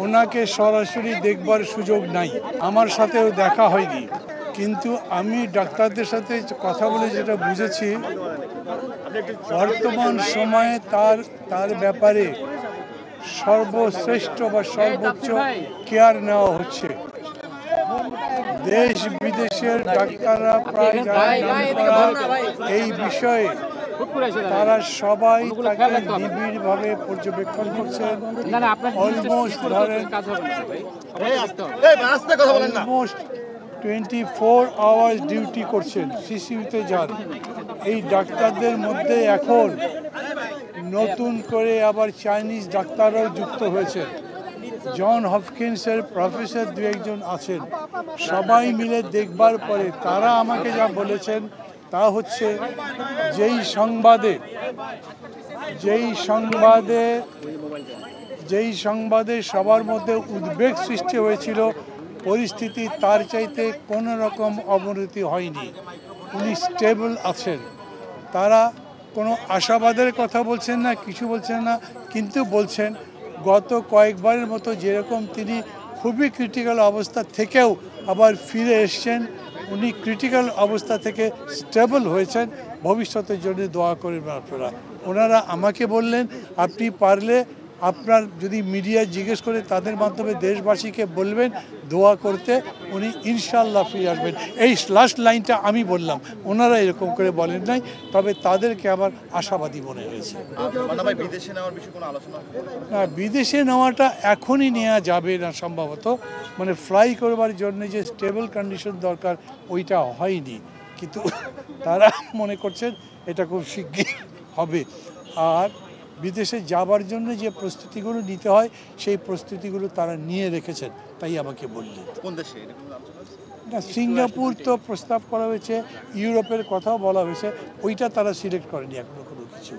ওনাকে সরাসরি দেখবার সুযোগ নাই, আমার সাথেও দেখা হয়নি। কিন্তু আমি ডাক্তারদের সাথে কথা বলে যেটা বুঝেছি, বর্তমান সময়ে তার ব্যাপারে সর্বশ্রেষ্ঠ বা সর্বোচ্চ কেয়ার নেওয়া হচ্ছে। দেশ বিদেশের ডাক্তাররা প্রায় এই বিষয়ে তারা সবাই তাকে নিবিড়ভাবে পর্যবেক্ষণ করছেন। অলমোস্ট ধরেন 24 আওয়ার্স ডিউটি করছেন, সিসিউতে যান। এই ডাক্তারদের মধ্যে এখন নতুন করে আবার চাইনিজ ডাক্তাররাও যুক্ত হয়েছে। জন হপকিন্সের প্রফেসর দু একজন আছেন। সবাই মিলে দেখবার পরে তারা আমাকে যা বলেছেন তা হচ্ছে, যেই সংবাদে সবার মধ্যে উদ্বেগ সৃষ্টি হয়েছিল, পরিস্থিতি তার চাইতে কোনো রকম অবনতি হয়নি। উনি স্টেবল আছেন। তারা কোনো আশাবাদের কথা বলছেন না, কিছু বলছেন না, কিন্তু বলছেন গত কয়েকবারের মতো যেরকম তিনি খুবই ক্রিটিক্যাল অবস্থা থেকেও আবার ফিরে এসছেন, উনি ক্রিটিক্যাল অবস্থা থেকে স্টেবল হয়েছেন। ভবিষ্যতের জন্য দোয়া করবেন আপনারা। ওনারা আমাকে বললেন, আপনি পারলে আপনার যদি মিডিয়া জিজ্ঞেস করে তাদের মাধ্যমে দেশবাসীকে বলবেন দোয়া করতে, উনি ইনশাল্লাহ ফিরে আসবেন। এই লাস্ট লাইনটা আমি বললাম, ওনারা এরকম করে বলেন নাই, তবে তাদেরকে আবার আশাবাদী মনে হয়েছে। না, বিদেশে নেওয়াটা এখনই নেওয়া যাবে না সম্ভবত, মানে ফ্লাই করবার জন্য যে স্টেবল কন্ডিশন দরকার ওইটা হয়নি, কিন্তু তারা মনে করছেন এটা খুব শিগগির হবে। আর বিদেশে যাবার জন্য যে প্রস্তুতিগুলো নিতে হয় সেই প্রস্তুতিগুলো তারা নিয়ে রেখেছেন, তাই আমাকে বললেন। কোন দেশে? না, সিঙ্গাপুর তো প্রস্তাব করা হয়েছে, ইউরোপের কথাও বলা হয়েছে, ওইটা তারা সিলেক্ট করেনি এখনো কোনো কিছু।